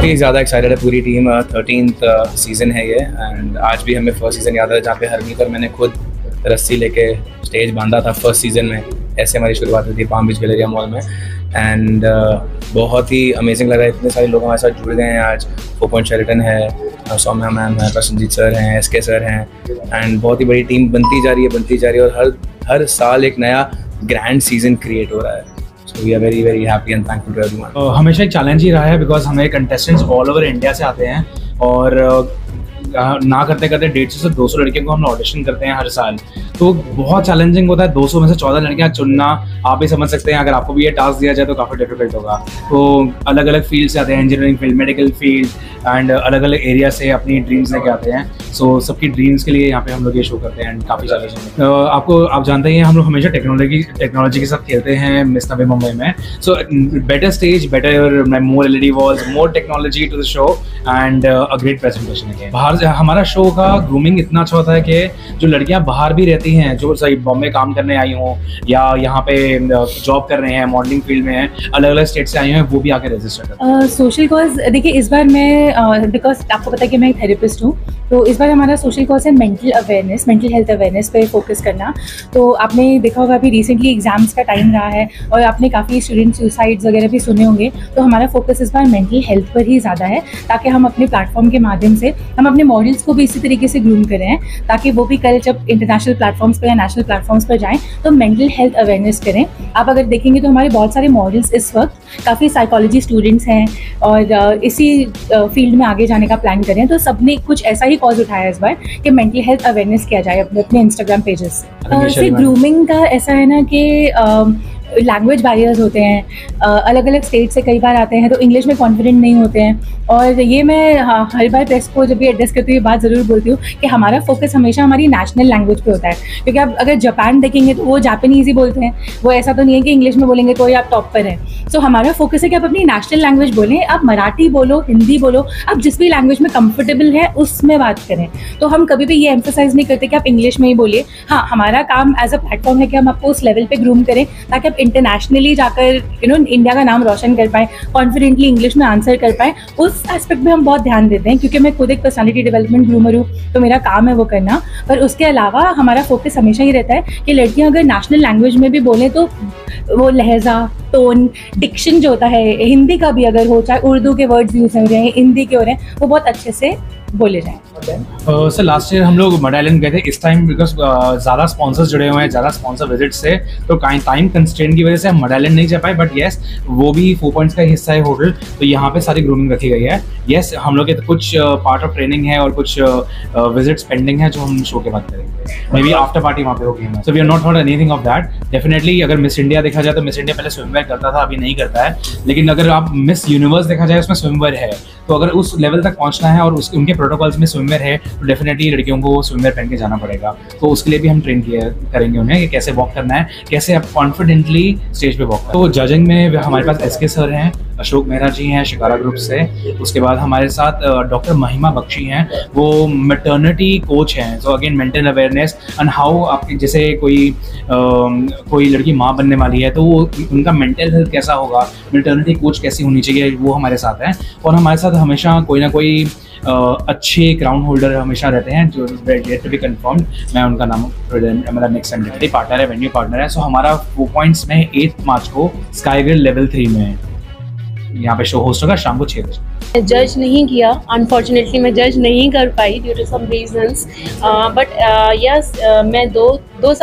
बहुत ही ज़्यादा एक्साइटेड है पूरी टीम। 13th सीज़न है ये, एंड आज भी हमें फर्स्ट सीज़न याद है जहाँ पे हरमी पर मैंने खुद रस्सी लेके स्टेज बांधा था फर्स्ट सीज़न में। ऐसे हमारी शुरुआत हुई थी पाम बीच गैलेरिया मॉल में, एंड बहुत ही अमेजिंग लग रहा है। इतने सारे लोग हमारे साथ जुड़ गए हैं आज। 4 पॉइंट शेरिटन है, सौम्या मैम है, प्रसन्नजीत सर हैं, SK सर हैं, एंड बहुत ही बड़ी टीम बनती जा रही है और हर साल एक नया ग्रैंड सीज़न क्रिएट हो रहा है। So we are very very happy and thankful to everyone. हमेशा एक चैलेंज ही रहा है बिकॉज हमें कंटेस्टेंट्स ऑल ओवर इंडिया से आते हैं और ना करते करते 150 से 200 लड़कियों को हम ऑडिशन करते हैं हर साल। तो बहुत चैलेंजिंग होता है 200 में से 14 लड़कियां चुनना। आप भी समझ सकते हैं अगर आपको भी ये टास्क दिया जाए तो काफ़ी डिफिकल्ट होगा। तो अलग अलग फील्ड से आते हैं, engineering field, medical field and अलग अलग एरिया से अपनी ड्रीम्स लेके आते हैं। सो सबकी ड्रीम्स के लिए यहाँ पे हम लोग ये शो करते हैं एंड काफ़ी चैलेंजिंग। आप जानते हैं हम लोग हमेशा टेक्नोलॉजी के साथ खेलते हैं मिस नवी मुंबई में। So better stage, better more LED walls, more technology to the show and a great presentation again. बाहर हमारा शो का ग्रूमिंग इतना अच्छा होता है कि जो लड़कियां बाहर भी रहती हैं, जो सही बॉम्बे काम करने आई हों या यहाँ पे जॉब कर रहे हैं, मॉडलिंग फील्ड में हैं, अलग अलग स्टेट से आई हैं, वो भी आके रजिस्टर करते हैं। सोशल कॉज देखिए इस बार मैं बिकॉज आपको पता है कि मैं एक थेरेपिस्ट हूँ, तो इस बार हमारा सोशल कॉज है मेंटल हेल्थ अवेयरनेस पे फोकस करना। तो आपने देखा होगा अभी रिसेंटली एग्जाम्स का टाइम रहा है और आपने काफ़ी स्टूडेंट सुसाइड्स वगैरह भी सुने होंगे। तो हमारा फोकस इस बार मेंटल हेल्थ पर ही ज़्यादा है, ताकि हम अपने प्लेटफॉर्म के माध्यम से हम अपने मॉडल्स को भी इसी तरीके से ग्रूम करें हैं, ताकि वो भी कल जब इंटरनेशनल प्लेटफॉर्म्स पर या नेशनल प्लेटफॉर्म्स पर जाएँ तो मेंटल हेल्थ अवेयरनेस करें। आप अगर देखेंगे तो हमारे बहुत सारे मॉडल्स इस वक्त काफ़ी साइकोलॉजी स्टूडेंट्स हैं और इसी फील्ड में आगे जाने का प्लान करें। तो सबने कुछ ऐसा ही कॉज उठाया इस बार कि मेंटल हेल्थ अवेयरनेस किया जाए अपने इंस्टाग्राम पेजेस से। ग्रूमिंग का ऐसा है ना कि लैंग्वेज बैरियर्स होते हैं, अलग अलग स्टेट से कई बार आते हैं तो इंग्लिश में कॉन्फिडेंट नहीं होते हैं। और ये मैं हर बार प्रेस को जब भी एड्रेस करती हूँ ये बात ज़रूर बोलती हूँ कि हमारा फोकस हमेशा हमारी नेशनल लैंग्वेज पे होता है। क्योंकि आप अगर जापान देखेंगे तो वो जापानीज़ ही बोलते हैं, वो ऐसा तो नहीं है कि इंग्लिश में बोलेंगे तो आप टॉप पर हैं। सो हमारा फोकस है कि आप अपनी नेशनल लैंग्वेज बोलें, आप मराठी बोलो, हिंदी बोलो, आप जिस भी लैंग्वेज में कंफर्टेबल है उसमें बात करें। तो हम कभी भी ये एम्फोसाइज नहीं करते कि आप इंग्लिश में ही बोलिए। हाँ, हमारा काम एज अ प्लेटफॉर्म है कि हम आपको उस लेवल पर ग्रूम करें ताकि आप इंटरनेशनली जाकर इंडिया का नाम रोशन कर पाएँ, कॉन्फिडेंटली इंग्लिश में आंसर कर पाएँ। उस एस्पेक्ट में हम बहुत ध्यान देते हैं क्योंकि मैं खुद एक पर्सनालिटी डेवलपमेंट ग्रूमर हूँ, तो मेरा काम है वो करना। पर उसके अलावा हमारा फोकस हमेशा ही रहता है कि लड़कियां अगर नेशनल लैंग्वेज में भी बोलें तो वो लहजा, टोन, डिक्शन जो होता है, हिंदी का भी अगर हो, चाहे उर्दू के वर्ड्स यूज हो रहे हैं, हिंदी के हो रहे हैं, वो बहुत अच्छे से बोले जाएं। सर लास्ट ईयर हम लोग मड आइलैंड गए थे। इस टाइम बिकॉज ज़्यादा स्पॉन्सर्स जुड़े हुए हैं, ज़्यादा स्पॉन्सर विजिट से, तो टाइम कंस्ट्रेंट की वजह से हम मड आइलैंड नहीं जा पाए। बट येस, वो भी 4 पॉइंट्स का हिस्सा है होटल, तो यहाँ पे सारी ग्रूमिंग रखी गई है। येस, हम लोग के कुछ पार्ट ऑफ ट्रेनिंग है और कुछ विजिट्स पेंडिंग है जो हम शो के बाद करेंगे। मे बी आफ्टर पार्टी वहाँ पे होगी। So we are not heard anything of that. Definitely अगर मिस इंडिया देखा जाए तो मिस इंडिया पहले स्विमवेयर करता था, अभी नहीं करता है। लेकिन अगर आप मिस यूनिवर्स देखा जाए उसमें स्विमवेयर है, तो अगर उस लेवल तक पहुँचना है और उनके प्रोटोकॉल्स में स्विमवेयर है तो डेफिनेटली लड़कियों को स्विमवेयर पहन के जाना पड़ेगा। तो उसके लिए भी हम ट्रेन करेंगे उन्हें कि कैसे वॉक करना है, कैसे आप कॉन्फिडेंटली स्टेज पे वॉक करना है। तो जजिंग में हमारे पास SK सर हैं, अशोक मेहरा जी हैं शिकारा ग्रुप से। उसके बाद हमारे साथ डॉक्टर महिमा बख्शी हैं, वो मैटरनिटी कोच हैं। So again mental awareness and how आपकी जैसे कोई लड़की माँ बनने वाली है तो वो उनका मेंटल हेल्थ कैसा होगा, मैटरनिटी कोच कैसी होनी चाहिए, वो हमारे साथ हैं। और हमारे साथ हमेशा कोई ना कोई अच्छे क्राउन होल्डर हमेशा रहते हैं जो येट टू बी कंफर्म्ड। मैं उनका नाम मतलब नेक्स्ट टाइम पार्टनर है, वेन्यू पार्टनर है। सो हमारा 4 पॉइंट्स में 8 मार्च को स्काई ग्रिल लेवल 3 में यहाँ पे शो होस्ट होगा शाम को 6 बजे। जज नहीं किया, अनफॉर्चुनेटली मैं जज नहीं कर पाई due to some reasons, but yes मैं दो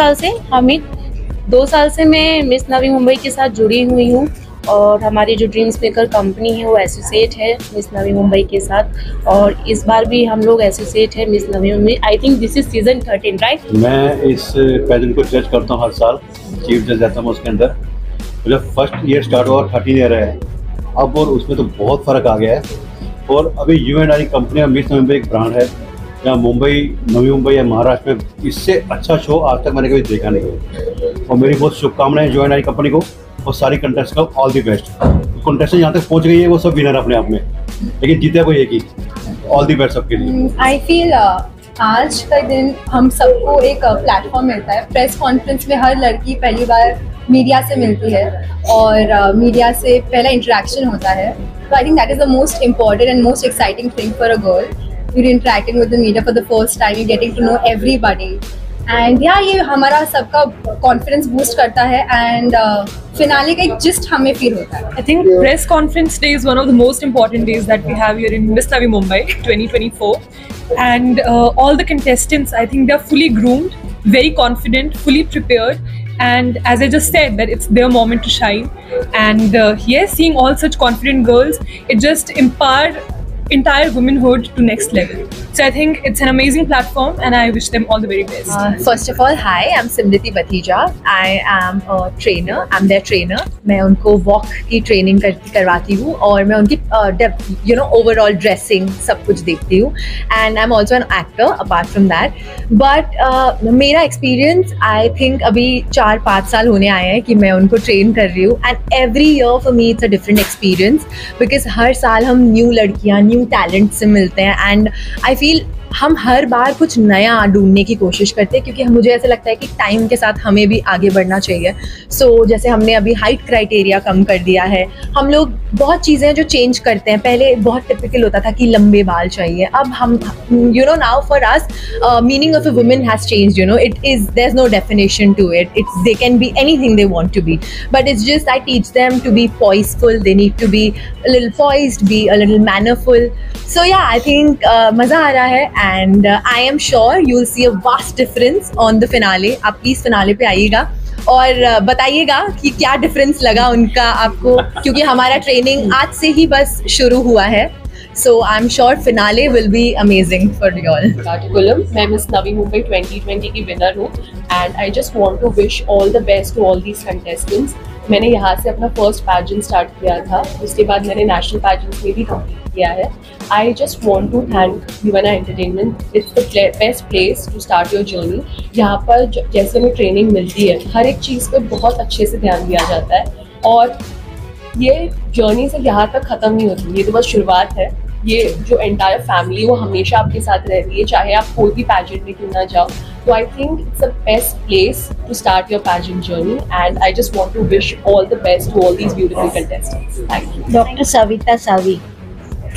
साल से मैं मिस नवी मुंबई के साथ जुड़ी हुई हूँ और हमारी जो ड्रीम्स मेकर कंपनी है वो एसोसिएट है मिस नवी मुंबई के साथ। और इस बार भी हम लोग एसोसिएट है miss Navi Mumbai. I think this is season 13, right? मैं इस पैजेंट को जज करता हूँ हर साल, चीफ जज रहता हूँ उसके अंदर। जब फर्स्ट ईयर स्टार्ट हुआ 13 ईयर है अब, और उसमें तो बहुत फ़र्क आ गया है। और अभी UNI कंपनी और मिस नवी मुंबई एक ब्रांड है जहाँ मुंबई, नवी मुंबई या महाराष्ट्र में इससे अच्छा शो आज तक मैंने कभी देखा नहीं है। और मेरी बहुत शुभकामनाएं UNI कंपनी को और सारी कंटेस्ट का ऑल दी बेस्ट। कंटेस्टेंट यहाँ तक पहुँच गई है वो सब विनर अपने आप में, लेकिन जीते कोई एक ही। ऑल दी बेस्ट सबके लिए। आई फील आज का दिन हम सबको एक प्लेटफॉर्म मिलता है। प्रेस कॉन्फ्रेंस में हर लड़की पहली बार मीडिया से मिलती है और मीडिया से पहला इंटरेक्शन होता है। So I think that is the most important and most exciting thing for a girl. You're interacting with the media for the first time, you're getting to know everybody. And yeah, ये हमारा सबका confidence boost करता है and finale का एक gist हमें feel होता है. I think press conference day is one of the most important days that we have here in Miss Navi Mumbai 2024, and all the contestants, I think they're fully groomed, very confident, fully prepared, and as I just said, that it's their moment to shine. And yes, seeing all such confident girls, it just empowered entire womanhood to next level. So I think it's an amazing platform and I wish them all the very best. First of all, hi, I'm Simriti Batija. I am a trainer. I'm their trainer. मैं उनको walk की training करवाती हूँ और मैं उनकी overall dressing सब कुछ देखती हूँ. And I'm also an actor apart from that. But मेरा experience I think अभी 4-5 साल होने आए हैं कि मैं उनको train कर रही हूँ. And every year for me it's a different experience because हर साल हम new लड़कियाँ new talent से मिलते हैं and I feel हम हर बार कुछ नया ढूंढने की कोशिश करते हैं क्योंकि मुझे ऐसा लगता है कि टाइम के साथ हमें भी आगे बढ़ना चाहिए. सो जैसे हमने अभी हाइट क्राइटेरिया कम कर दिया है, हम लोग बहुत चीज़ें हैं जो चेंज करते हैं. पहले बहुत टिपिकल होता था कि लंबे बाल चाहिए, अब हम now for us meaning of a woman has changed. It is there is no definition to it. It's they can be anything they want to be, but it's just I teach them to be poiseful. They need to be a little poised, be a little mannerful. So yeah I think मज़ा आ रहा है and I am sure you will see a vast difference on the finale. आप please finale पे आइएगा और बताइएगा कि क्या डिफरेंस लगा उनका आपको, क्योंकि हमारा ट्रेनिंग आज से ही बस शुरू हुआ है. So I'm sure finale will be amazing for you all. Kulam, मैं Miss Navi Mumbai 2020 की विनर हूँ and I just want to wish all the best to all these contestants. मैंने यहाँ से अपना फर्स्ट पैजेंट स्टार्ट किया था, उसके बाद मैंने नेशनल पैजेंट्स में भी कम्पीट किया है. I just want to thank Yuvna entertainment. It's the best place to start your journey. यहाँ पर जैसे हमें ट्रेनिंग मिलती है, हर एक चीज़ पे बहुत अच्छे से ध्यान दिया जाता है और ये जर्नी से यहाँ तक ख़त्म नहीं होती. ये तो बस शुरुआत है. ये जो एंटायर फैमिली वो हमेशा आपके साथ रहती है, चाहे आप कोई भी पैजेंट में क्यों ना जाओ. So I think it's the best place to start your pageant journey and I just want to wish all the best to all these beautiful contestants. Thank you. Doctor Savita Savi,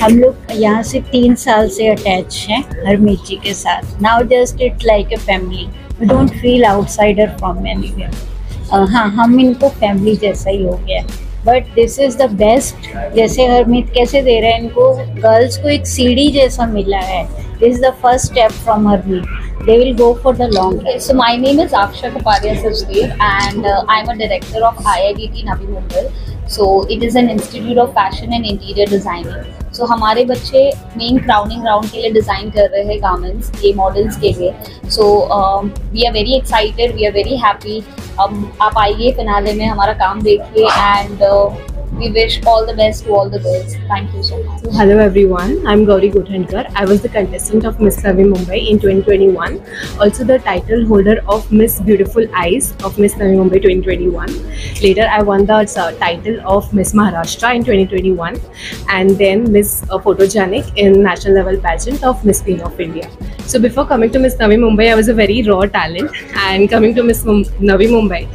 हम लोग यहाँ से 3 साल से अटैच हैं हरमीत जी के साथ. Now just it like a family. We don't feel outsider from anywhere. हाँ, हम इनको फैमिली जैसा ही हो गया. But this is the best. जैसे हरमीत कैसे दे रहे हैं, इनको गर्ल्स को एक सीढ़ी जैसा मिला है. This is the first step from Harmeet. They will go for the long run. So my name is Aksha Kapadia Sachdev and I'm a director of IIDT Navi Mumbai. So it is an institute of fashion and interior designing. So हमारे बच्चे main crowning round के लिए design कर रहे हैं garments, ये models के लिए. So we are very excited, we are very happy. आप आइए फिनाले में हमारा काम देखिए and we wish all the best to all the girls. Thank you so much. So, hello everyone, I'm Gauri Gothankar. I was the contestant of Miss Navi Mumbai in 2021. Also the title holder of Miss Beautiful Eyes of Miss Navi Mumbai 2021. Later I won the title of Miss Maharashtra in 2021 and then Miss Photogenic in national level pageant of Miss Queen of India. So before coming to Miss Navi Mumbai, I was a very raw talent and coming to Miss Navi Mumbai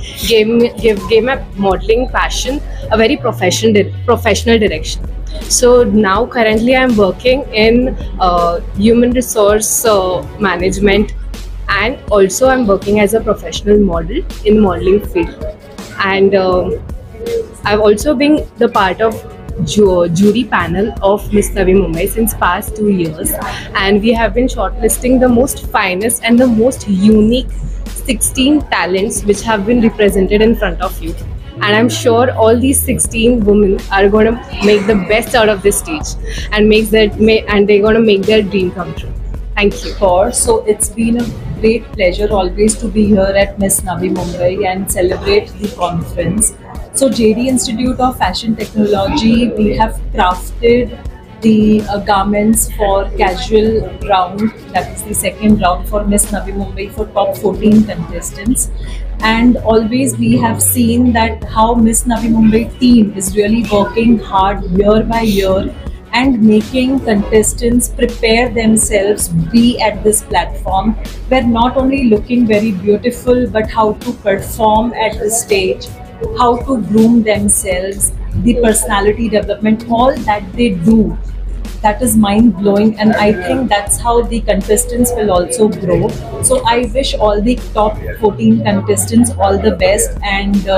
gave my modeling passion a very professional direction. So now currently I am working in human resource management and also I'm working as a professional model in modeling field. And I've also been the part of jury panel of Miss Navi Mumbai since past 2 years and we have been shortlisting the most finest and the most unique 16 talents which have been represented in front of you. And I'm sure all these 16 women are going to make the best out of this stage and they're going to make their dream come true. Thank you. So it's been a great pleasure always to be here at Miss Navi Mumbai and celebrate the conference. So JD Institute of Fashion Technology, we have crafted the garments for casual round, that is the second round for Miss Navi Mumbai for top 14 contestants. And always we have seen that how Miss Navi Mumbai team is really working hard year by year and making contestants prepare themselves, be at this platform where not only looking very beautiful but how to perform at the stage, how to groom themselves, the personality development, all that they do, that is mind blowing, and I think that's how the contestants will also grow. So I wish all the top 14 contestants all the best, and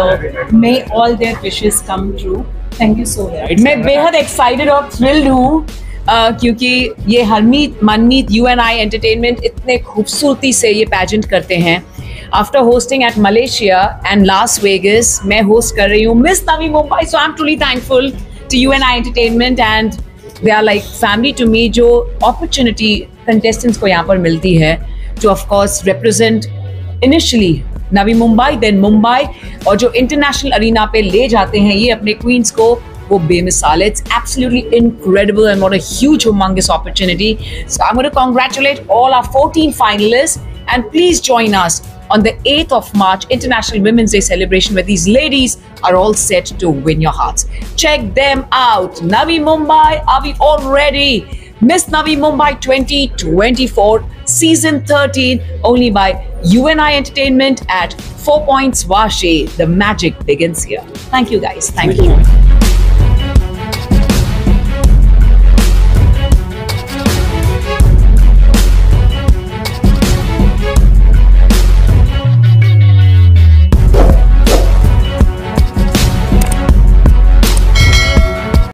may all their wishes come true. Thank you so much. मैं बेहद excited और thrilled हूँ क्योंकि ये हरमीत मनमीत UNI entertainment इतने खूबसूरती से ये पैजेंट करते हैं. After hosting at Malaysia and Las Vegas, मैं होस्ट कर रही हूँ miss Navi Mumbai. So I am truly thankful to UNI entertainment and they are like family to me. जो अपॉर्चुनिटी कंटेस्टेंट्स को यहाँ पर मिलती है जो of course represent initially Navi Mumbai then Mumbai, और जो इंटरनेशनल अरीना पे ले जाते हैं ये अपने क्वींस को, वो बेमिसाल. It's absolutely incredible and what a huge humongous opportunity. So I'm going to congratulate all our 14 finalists, and please join us on the 8th of March International Women's Day celebration where these ladies are all set to win your hearts. Check them out. Navi Mumbai, are we all ready? Miss Navi Mumbai 2024 Season 13 only by UNI Entertainment at 4 Points Vashi. The magic begins here. Thank you guys. Thank you.